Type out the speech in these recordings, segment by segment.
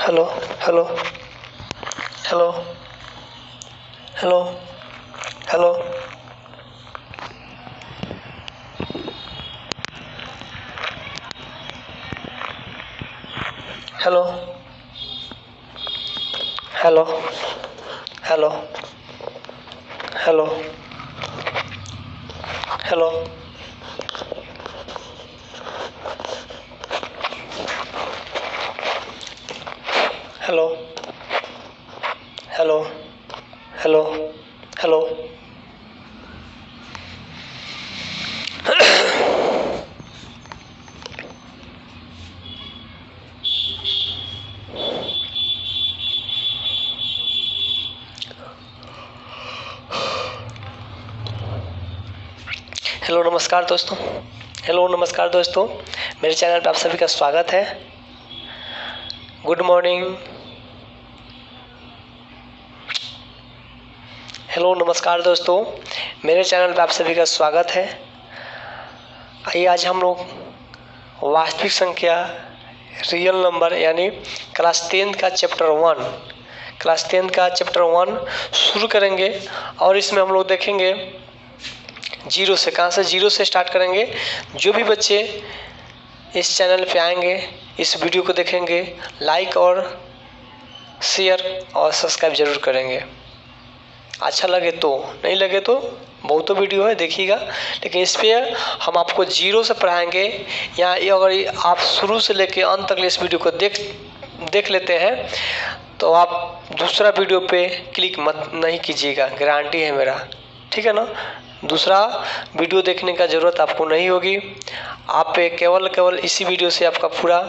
Hello hello hello hello hello hello hello hello hello hello hello hello hello hello hello नमस्कार दोस्तों। Hello नमस्कार दोस्तों, मेरे channel पर आप सभी का स्वागत है। Good morning. हेलो नमस्कार दोस्तों, मेरे चैनल पर आप सभी का स्वागत है। आइए आज हम लोग वास्तविक संख्या रियल नंबर यानी क्लास 10 का चैप्टर 1 शुरू करेंगे। और इसमें हम लोग देखेंगे जीरो से, कहाँ से जीरो से स्टार्ट करेंगे। जो भी बच्चे इस चैनल पे आएंगे, इस वीडियो को देखेंगे, लाइक और शेयर और सब्सक्राइब जरूर करेंगे। अच्छा लगे तो, नहीं लगे तो बहुत वीडियो है देखिएगा, लेकिन इस पर हम आपको जीरो से पढ़ाएंगे। या अगर आप शुरू से लेकर अंत तक इस वीडियो को देख लेते हैं तो आप दूसरा वीडियो पे क्लिक मत नहीं कीजिएगा, गारंटी है मेरा, ठीक है ना। दूसरा वीडियो देखने का ज़रूरत आपको नहीं होगी। आप पे केवल इसी वीडियो से आपका पूरा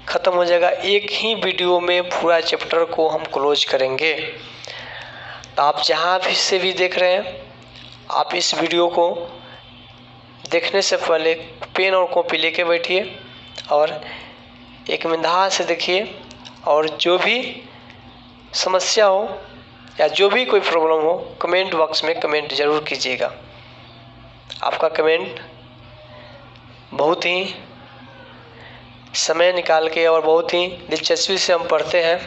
ख़त्म हो जाएगा। एक ही वीडियो में पूरा चैप्टर को हम क्लोज करेंगे। तो आप जहाँ भी से भी देख रहे हैं, आप इस वीडियो को देखने से पहले पेन और कॉपी लेके बैठिए और एक मिनट से देखिए। और जो भी समस्या हो या जो भी कोई प्रॉब्लम हो, कमेंट बॉक्स में कमेंट ज़रूर कीजिएगा। आपका कमेंट बहुत ही समय निकाल के और बहुत ही दिलचस्पी से हम पढ़ते हैं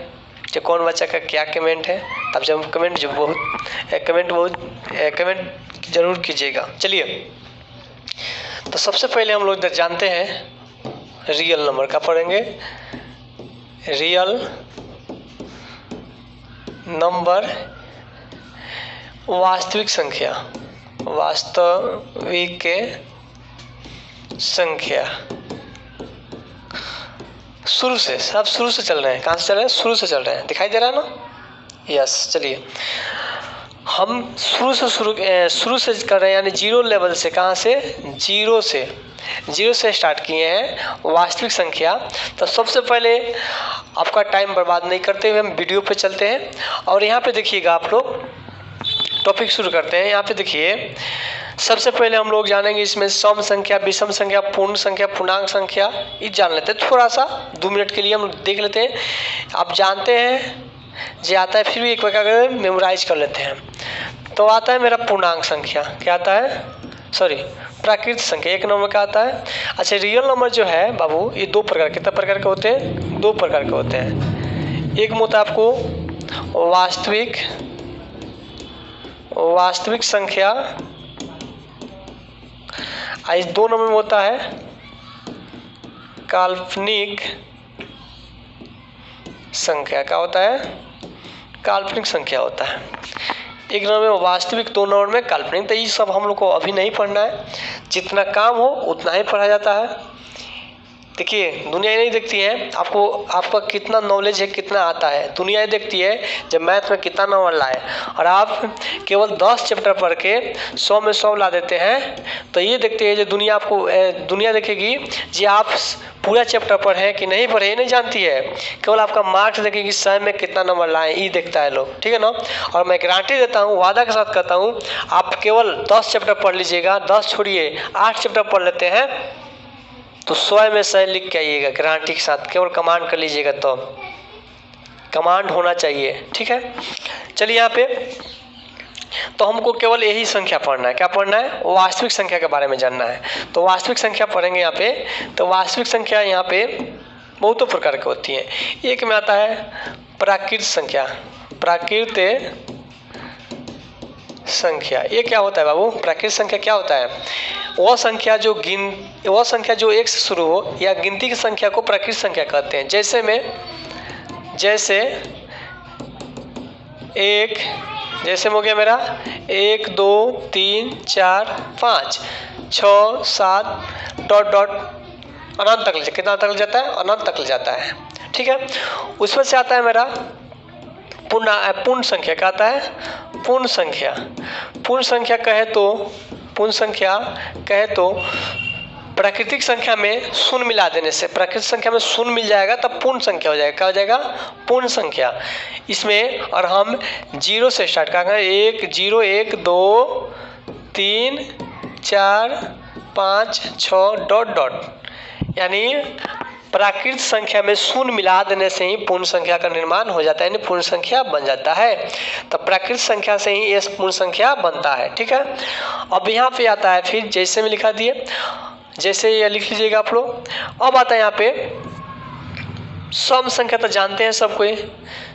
कि कौन बच्चा का क्या कमेंट है। तब जब कमेंट ज़रूर कीजिएगा। चलिए, तो सबसे पहले हम लोग जानते हैं रियल नंबर का पढ़ेंगे। रियल नंबर वास्तविक संख्या शुरू से चल रहे हैं। कहाँ से चल रहे हैं? शुरू से चल रहे हैं। दिखाई दे रहा है ना? यस। चलिए, हम शुरू से कर रहे हैं, यानी जीरो लेवल से। कहाँ से? जीरो से स्टार्ट किए हैं वास्तविक संख्या। तो सबसे पहले आपका टाइम बर्बाद नहीं करते हुए हम वीडियो पे चलते हैं। और यहाँ पे देखिएगा, आप लोग टॉपिक शुरू करते हैं। यहाँ पे देखिए, सबसे पहले हम लोग जानेंगे इसमें सम संख्या, विषम संख्या, पूर्ण संख्या, पूर्णांक संख्या। ये जान लेते हैं थोड़ा सा, 2 मिनट के लिए हम देख लेते हैं। आप जानते हैं जो आता है, फिर भी एक बार मेमोराइज कर लेते हैं। तो आता है मेरा पूर्णांक संख्या। क्या आता है? प्राकृत संख्या। 1 नंबर का आता है। अच्छा, रियल नंबर जो है बाबू, ये 2 प्रकार, कितने प्रकार के होते हैं? 2 प्रकार के होते हैं। एक में होता है आपको वास्तविक संख्या। इस 2 नंबर में होता है काल्पनिक संख्या। क्या होता है? काल्पनिक संख्या होता है। 1 नंबर में वास्तविक, 2 नंबर में काल्पनिक। तो ये सब हम लोग को अभी नहीं पढ़ना है। जितना काम हो उतना ही पढ़ा जाता है। देखिए, दुनिया नहीं देखती है आपका कितना नॉलेज है, कितना आता है। दुनिया देखती है जब मैथ में कितना नंबर लाए, और आप केवल 10 चैप्टर पढ़ के 100 में 100 ला देते हैं। तो ये देखती है जो दुनिया देखेगी जी आप पूरा चैप्टर पढ़े कि नहीं पढ़े, ये नहीं जानती है। केवल आपका मार्क्स देखेगी, 100 में कितना नंबर लाए, ये देखता है लोग, ठीक है ना। और मैं गारंटी देता हूँ, वादा के साथ कहता हूँ, आप केवल 10 चैप्टर पढ़ लीजिएगा, 10 छोड़िए, 8 चैप्टर पढ़ लेते हैं तो 100 में 100 लिख के आइएगा गारंटी के साथ। केवल कमांड कर लीजिएगा, तो कमांड होना चाहिए, ठीक है। चलिए, यहाँ पे तो हमको केवल यही संख्या पढ़ना है। क्या पढ़ना है? वास्तविक संख्या के बारे में जानना है। तो वास्तविक संख्या पढ़ेंगे यहाँ पे। तो वास्तविक संख्या यहाँ पे बहुतों प्रकार की होती हैं। एक में आता है प्राकृत संख्या। प्राकृत संख्या ये क्या होता है बाबू? प्राकृत संख्या क्या होता है? वह संख्या जो एक से शुरू हो या गिनती की संख्या को प्राकृत संख्या कहते हैं। जैसे हो गया मेरा 1 2 3 4 5 6 7 डॉट डॉट अनंत तक कितना तक जाता है? अनंत तक जाता है। ठीक है, उसमें से आता है मेरा पूर्ण संख्या। क्या आता है? पूर्ण संख्या। पूर्ण संख्या कहे तो प्राकृतिक संख्या में शून्य मिला देने से, प्राकृतिक संख्या में शून्य मिल जाएगा तब पूर्ण संख्या हो जाएगा। क्या हो जाएगा? पूर्ण संख्या। इसमें और हम 0 से स्टार्ट करेंगे। 1 0 1 2 3 4 5 6 डॉट डॉट, यानी प्राकृतिक संख्या में शून्य मिला देने से ही पूर्ण संख्या का निर्माण हो जाता है, यानी पूर्ण संख्या बन जाता है। तो प्राकृतिक संख्या से ही ये पूर्ण संख्या बनता है। ठीक है, अब यहाँ पे आता है फिर जैसे में लिखा दिए, जैसे ये लिख लीजिएगा आप लोग। अब आता है यहाँ पे सम संख्या। तो जानते हैं सब कोई,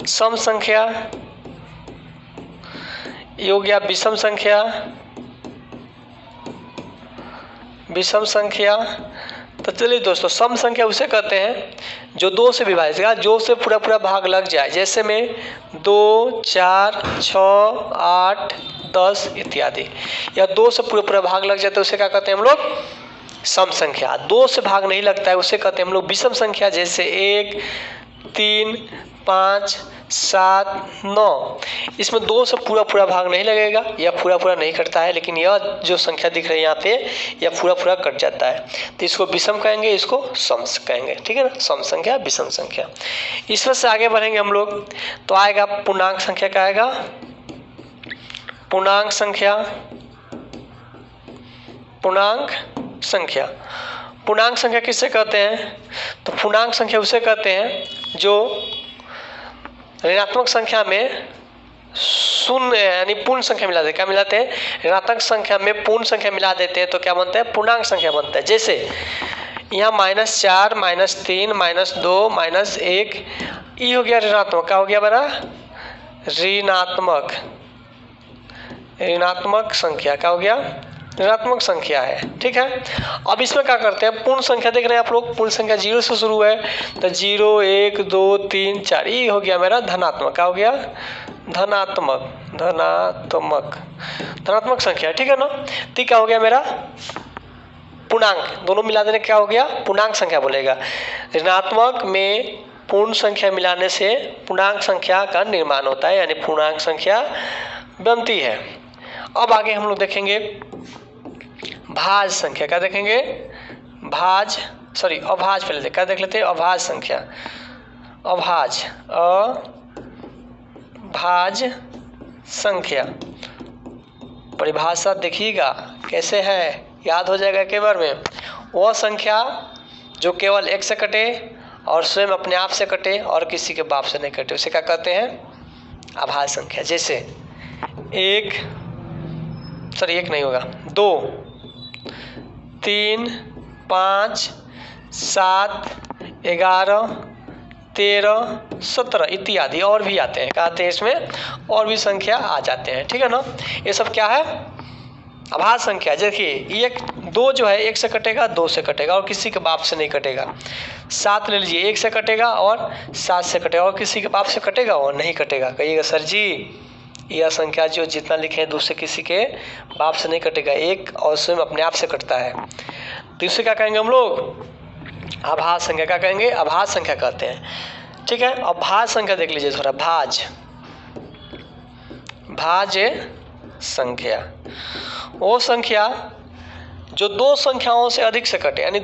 सम संख्या ये हो गया विषम संख्या। विषम संख्या तो चलिए दोस्तों, सम संख्या उसे कहते हैं जो 2 से विभाजित, जो से पूरा भाग लग जाए। जैसे में 2 4 6 8 10 इत्यादि, या 2 से पूरा भाग लग जाता है उसे क्या कहते हैं हम लोग? सम संख्या। 2 से भाग नहीं लगता है उसे कहते हैं हम लोग विषम संख्या। जैसे 1 3 5 7 9, इसमें 2 से पूरा भाग नहीं लगेगा, यह पूरा नहीं कटता है, लेकिन यह जो संख्या दिख रही है यहाँ पे यह पूरा कट जाता है। तो इसको विषम कहेंगे, इसको सम कहेंगे। ठीक है ना, सम संख्या विषम संख्या। इसमें से आगे बढ़ेंगे हम लोग तो आएगा पूर्णांक संख्या। क्या आएगा? पूर्णांक संख्या। पूर्णांक संख्या। पूर्णांक संख्या किससे कहते हैं? तो पूर्णांक संख्या उसे कहते हैं जो ऋणात्मक संख्या में शून्य यानी पूर्ण संख्या मिला देते। क्या मिलाते हैं? ऋणात्मक संख्या में पूर्ण संख्या मिला देते हैं तो क्या बनता है? पूर्णांक संख्या बनता है। जैसे यहाँ -4 -3 -2 -1 ये हो गया ऋणात्मक। क्या हो गया बड़ा? ऋणात्मक संख्या। क्या हो गया? ऋणात्मक संख्या है। ठीक है, अब इसमें क्या करते हैं? पूर्ण संख्या देख रहे हैं आप लोग, पूर्ण संख्या 0 से शुरू है तो 0 1 2 3 4 ये हो गया मेरा धनात्मक। क्या हो गया? धनात्मक संख्या। ठीक है ना, तो क्या हो गया मेरा? पूर्णांक। दोनों मिला देने क्या हो गया? पूर्णांक संख्या बोलेगा। ऋणात्मक में पूर्ण संख्या मिलाने से पूर्णांक संख्या का निर्माण होता है, यानी पूर्णांक संख्या बनती है। अब आगे हम लोग देखेंगे भाज संख्या। क्या देखेंगे? अभाज पहले क्या देख लेते हैं? अभाज संख्या। अभाज संख्या परिभाषा देखिएगा कैसे है, याद हो जाएगा एक बार में। वह संख्या जो केवल 1 से कटे और स्वयं अपने आप से कटे और किसी के बाप से नहीं कटे, उसे क्या कहते हैं? अभाज संख्या। जैसे 2 3 5 7 11 13 17 इत्यादि और भी आते हैं। कहते हैं इसमें और भी संख्या आ जाते हैं। ठीक है ना, ये सब क्या है? अभाज संख्या। देखिए 2 जो है 1 से कटेगा, 2 से कटेगा और किसी के बाप से नहीं कटेगा। 7 ले लीजिए, 1 से कटेगा और 7 से कटेगा और किसी के बाप से कटेगा और नहीं कटेगा। कहिएगा सर जी यह संख्या जो जितना लिखे हैं दूसरे किसी के बाप से नहीं कटेगा, एक और स्वयं अपने आप से कटता है। तो इसे क्या कहेंगे हम लोग? अभाज संख्या। क्या कहेंगे? अभाज संख्या कहते हैं। ठीक है, अब भाज संख्या देख लीजिए थोड़ा। भाज संख्या वो संख्या जो 2 संख्याओं से अधिक से कटे, यानी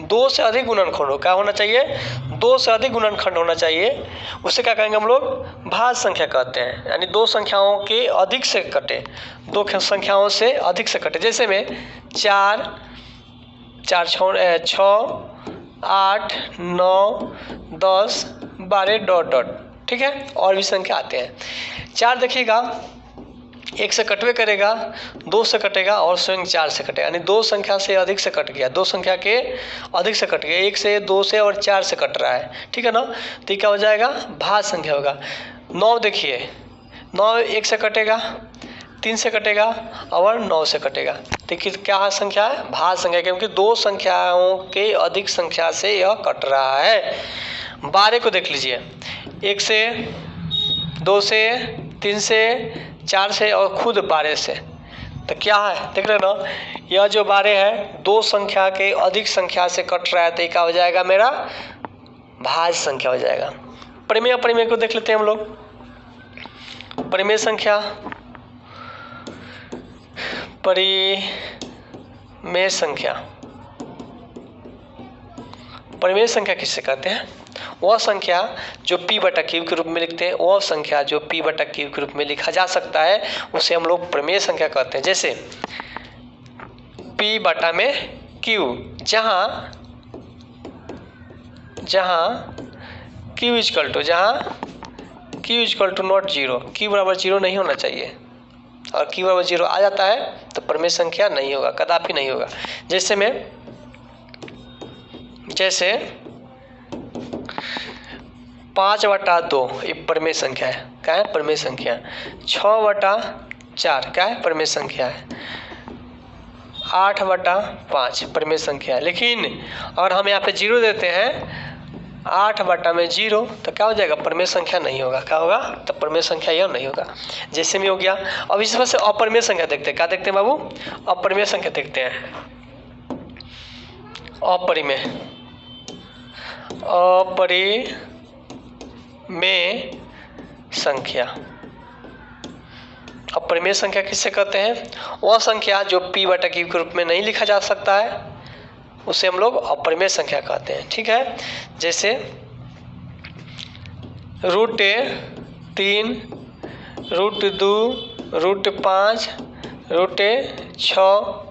2 से अधिक गुणनखंड हो। क्या होना चाहिए? 2 से अधिक गुणनखंड होना चाहिए, उसे क्या कहेंगे हम लोग? भाज संख्या कहते हैं। यानी 2 संख्याओं के अधिक से कटे, 2 संख्याओं से अधिक से कटे। जैसे में 4 6 8 9 10 12 डॉट डॉट। ठीक है, और भी संख्या आते हैं। 4 देखिएगा, 1 से कटवे करेगा, 2 से कटेगा और स्वयं 4 से कटेगा, यानी 2 संख्या से अधिक से कट गया, 2 संख्या के अधिक से कट गया, 1 से, 2 से और 4 से कट रहा है, ठीक है ना। तो ये क्या हो जाएगा, भाज्य संख्या होगा। 9 देखिए, 9 1 से कटेगा, 3 से कटेगा और 9 से कटेगा, देखिए क्या संख्या है, भाज्य संख्या, क्योंकि 2 संख्याओं के अधिक संख्या से यह कट रहा है। 12 को देख लीजिए, 1 से, 2 से, 3 से, 4 से और खुद 12 से, तो क्या है देख रहे हो ना, यह जो 12 है 2 संख्या के अधिक संख्या से कट रहा है, तो क्या हो जाएगा, मेरा भाज्य संख्या हो जाएगा। परिमेय अपरिमेय को देख लेते हैं हम लोग। परिमेय संख्या, परिमेय संख्या, परिमेय संख्या किससे कहते हैं, वह संख्या जो p बटा q के रूप में लिखते हैं, वह संख्या जो p बटा q के रूप में लिखा जा सकता है उसे हम लोग परिमेय संख्या कहते हैं। जैसे p बटा में q, जहाँ q equal to not 0, q बराबर 0 नहीं होना चाहिए, और q बराबर 0 आ जाता है तो परिमेय संख्या नहीं होगा, कदापि नहीं होगा। जैसे 5/2 ये परिमेय संख्या है, क्या है, परिमेय संख्या। 6/4 क्या है, परिमेय संख्या है। 8/5 परिमेय संख्या है। लेकिन अगर हम यहाँ पे 0 देते हैं, 8/0, तो क्या हो जाएगा, परिमेय संख्या नहीं होगा, क्या होगा, तो परिमेय संख्या यह नहीं होगा। जैसे में हो गया। अब इस तरह से अपरिमेय संख्या देखते हैं, क्या देखते हैं बाबू, अपरिमेय संख्या देखते हैं। अपरिमेय संख्या, अपरिमेय संख्या किससे कहते हैं, वह संख्या जो p बटा q के रूप में नहीं लिखा जा सकता है उसे हम लोग अपरिमेय संख्या कहते हैं, ठीक है। जैसे √3, √2, √5, √6,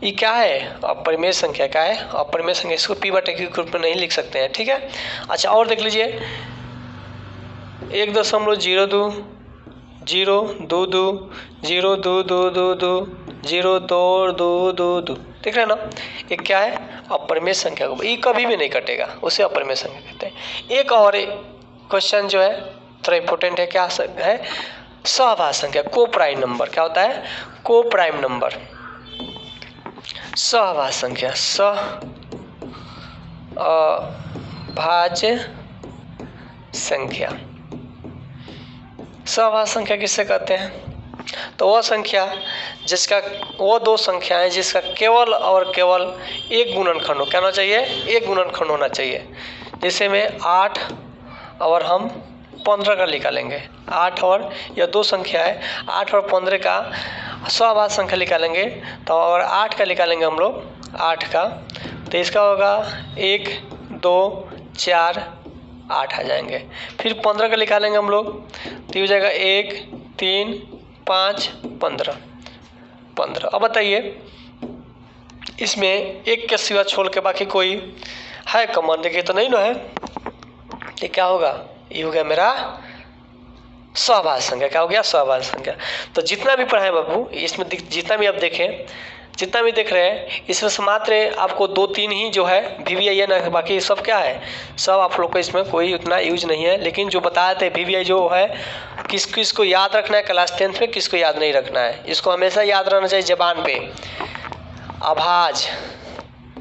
ये क्या है, अपरिमेय संख्या, क्या है, अपरिमेय संख्या, इसको p बटा q के रूप में नहीं लिख सकते हैं, ठीक है। अच्छा और देख लीजिए, 1.02, 0.22, 0.222, 0.222, देख रहे हैं ना, ये क्या है, अपरिमेय संख्या को ये कभी भी नहीं कटेगा, उसे अपरिमेय संख्या कहते हैं। एक और क्वेश्चन जो है थोड़ा इंपॉर्टेंट है, क्या है, सहभाज्य संख्या, को प्राइम नंबर, क्या होता है, को प्राइम नंबर। सहभाज्य संख्या, सहभाज्य संख्या, सहभाज्य संख्या किससे कहते हैं, तो वह संख्या जिसका, वो 2 संख्याएं जिसका केवल और केवल एक गुणनखंड हो, क्या होना चाहिए, एक गुणनखंड होना चाहिए। जैसे में 8 और हम 15 का निकालेंगे, 8 और यह 2 संख्या है, 8 और 15 का सहभाज्य संख्या निकालेंगे, तो अगर 8 का निकालेंगे हम लोग, 8 का, तो इसका होगा 1, 2, 4, 8 आ जाएंगे। फिर 15 का निकालेंगे हम लोग, तो हो जाएगा 1, 3, 5, 15। अब बताइए इसमें एक के सिवा छोड़ के बाकी कोई है कॉमन, देखिए तो नहीं ना है, ये क्या होगा, ये हो गया मेरा सहभाज्य संख्या, क्या हो गया, सहभाज्य संख्या। तो जितना भी पढ़ाए बाबू, इसमें जितना भी आप देखें, जितना भी देख रहे हैं, इसमें से मात्र आपको 2-3 ही जो है VVI है ना, बाकी सब क्या है, सब आप लोग को इसमें कोई उतना यूज नहीं है। लेकिन जो बताए थे VVI जो है, किस किस को याद रखना है क्लास 10th में, किसको याद नहीं रखना है, इसको हमेशा याद रहना चाहिए जबान पे। अभाज्य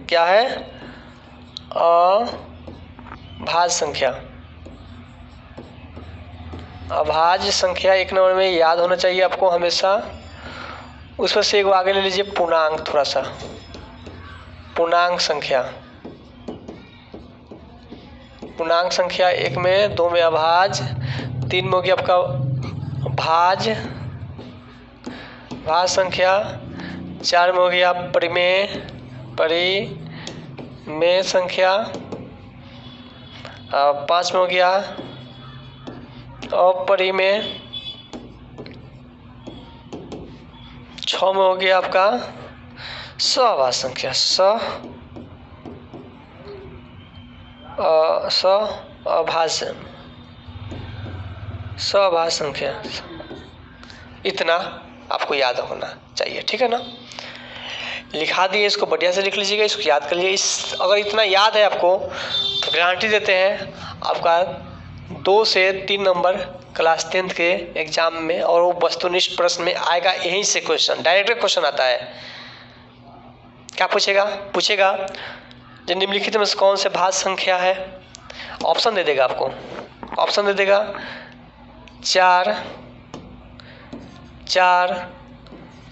क्या है, अभाज्य संख्या, अभाज्य संख्या 1 नंबर में याद होना चाहिए आपको हमेशा। उसमें से एक आगे ले लीजिए, पूर्णांक, थोड़ा सा पूर्णांक संख्या, पूर्णांक संख्या 1 में, 2 में अभाज्य, 3 में हो गया आपका भाज्य संख्या, 4 में हो गया परिमेय संख्या, 5 में हो गया अपरिमेय, 6 में हो गया आपका सहभाज्य संख्या, सहभाज्य संख्या, इतना आपको याद होना चाहिए, ठीक है ना। लिखा दिए, इसको बढ़िया से लिख लीजिएगा, इसको याद कर लीजिए। इस अगर इतना याद है आपको तो गारंटी देते हैं आपका 2 से 3 नंबर क्लास 10th के एग्जाम में, और वो वस्तुनिष्ठ प्रश्न में आएगा यहीं से क्वेश्चन, डायरेक्ट क्वेश्चन आता है। क्या पूछेगा जो निम्नलिखित में से कौन से भाज्य संख्या है। ऑप्शन दे देगा आपको, ऑप्शन दे देगा 4,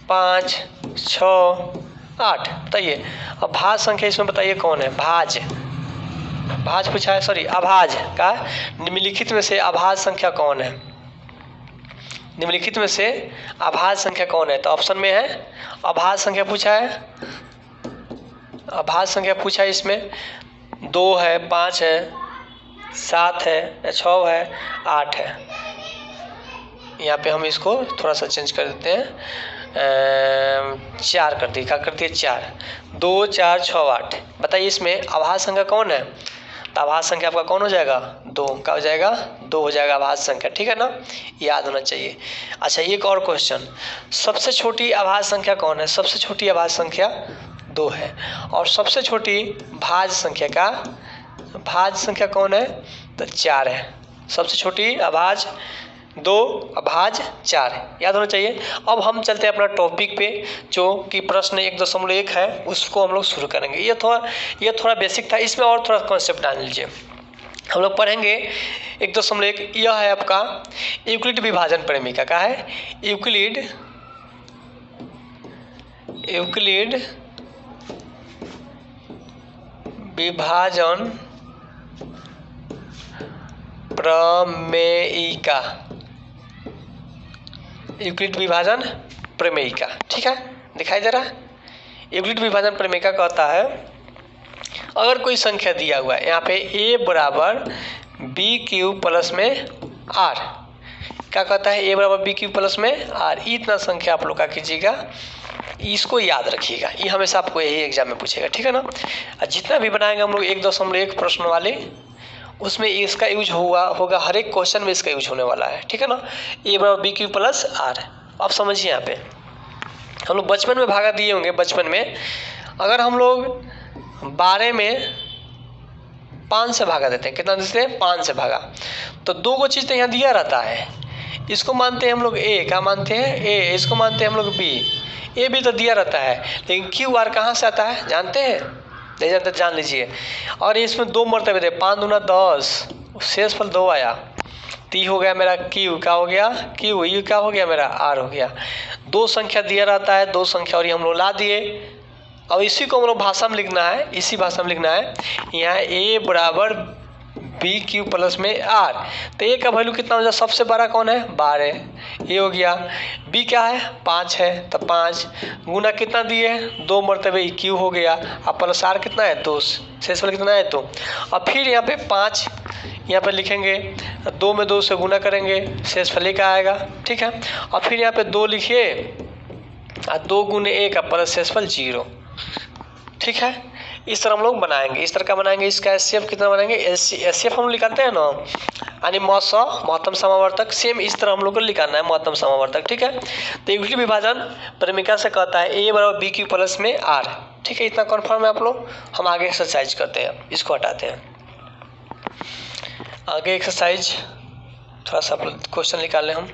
5, 6, 8। बताइए अब भाज्य संख्या इसमें बताइए कौन है। भाज्य पूछा है, सॉरी अभाज्य का। निम्नलिखित में से अभाज्य संख्या कौन है, निम्नलिखित में से अभाज्य संख्या कौन है। तो ऑप्शन में है अभाज्य संख्या पूछा है, अभाज्य संख्या पूछा है। इसमें 2 है, 5 है, 7 है, 6 है, 8 है। यहाँ पे हम इसको थोड़ा सा चेंज कर देते हैं, 4 कर दिए। क्या कर दिए 4, 2, 4, 6, 8। बताइए इसमें अभाज्य संख्या कौन है। तो अभाज्य संख्या आपका कौन हो जाएगा 2। क्या हो जाएगा 2 हो जाएगा अभाज्य संख्या, ठीक है ना, याद होना चाहिए। अच्छा एक और क्वेश्चन, सबसे छोटी अभाज्य संख्या कौन है। सबसे छोटी अभाज्य संख्या 2 है। और सबसे छोटी भाज्य संख्या कौन है। तो 4 है। सबसे छोटी अभाज्य 2, अभाज्य 4 याद होना चाहिए। अब हम चलते हैं अपना टॉपिक पे, जो कि प्रश्न 1.1 है, उसको हम लोग शुरू करेंगे। ये थोड़ा बेसिक था, इसमें और थोड़ा कॉन्सेप्ट डाल लीजिए। हम लोग पढ़ेंगे 1.1। यह है आपका यूक्लिड विभाजन प्रेमिका का है। यूक्लिड विभाजन प्रमेयिका, यूक्लिड विभाजन प्रमेयिका, ठीक है, दिखाई दे रहा है। यूक्लिड विभाजन प्रमेयिका कहता है अगर कोई संख्या दिया हुआ है, यहाँ पे a बराबर b³ प्लस में r। क्या कहता है a बराबर b³ प्लस में r। इतना संख्या आप लोग क्या कीजिएगा, इसको याद रखिएगा, ये हमेशा आपको यही एग्जाम में पूछेगा, ठीक है ना। जितना भी बनाएंगे हम लोग 1.1 प्रश्न वाले, उसमें इसका यूज होगा हर एक क्वेश्चन में इसका यूज होने वाला है, ठीक है ना। a बराबर b³ प्लस r। अब समझिए यहाँ पे हम लोग बचपन में भागा दिए होंगे। बचपन में अगर हम लोग 12 में 5 से भागा देते हैं, कितना देते हैं 5 से भागा, तो 2 को चीज़ तो यहाँ दिया रहता है। इसको मानते हैं हम लोग a, क्या मानते हैं a, इसको मानते हैं हम लोग b। a भी तो दिया रहता है, लेकिन QR कहाँ से आता है जानते हैं, नहीं जानते जान लीजिए। और इसमें 2 मरतबे थे, 5 दूना 10, शेषफल 2 आया, तो हो गया मेरा Q। क्या हो गया Q, यू क्या हो गया मेरा R हो गया। 2 संख्या दिया रहता है, 2 संख्या और ये हम लोग ला दिए। अब इसी को हम लोग भाषा में लिखना है, इसी भाषा में लिखना है। यहाँ a बराबर b³ प्लस में r। तो a का वैल्यू कितना हो जाए, सबसे बड़ा कौन है 12, ये हो गया। b क्या है 5 है, तो 5 गुना कितना दिए 2 मरतबे q हो गया। अब प्लस r कितना है 2, शेषफल कितना है 2। अब फिर यहाँ पे 5 यहाँ पे लिखेंगे, 2 में 2 से गुना करेंगे, शेषफल का आएगा, ठीक है। और फिर यहाँ पे 2 लिखिए, 2 गुने 1 का प्लस शेषफल 0, ठीक है। इस तरह हम लोग बनाएंगे, इस तरह का बनाएंगे। इसका एचसीएफ कितना बनाएंगे, एचसीएफ हम लिखाते हैं ना, यानी महत्तम समावर्तक। सेम इस तरह हम लोग को लिखाना है महत्तम समावर्तक, ठीक है। तो यूक्लिड विभाजन प्रेमिका से कहता है a बराबर b³ प्लस में r, ठीक है। इतना कन्फर्म है आप लोग। हम आगे एक्सरसाइज करते हैं, इसको हटाते हैं। आगे एक्सरसाइज थोड़ा सा क्वेश्चन निकालें हम।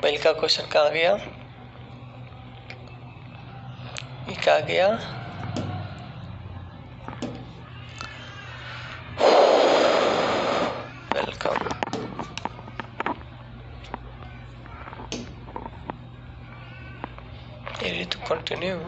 पहले का क्वेश्चन कहाँ गया, ये कहाँ गया, वेलकम। Ready to continue?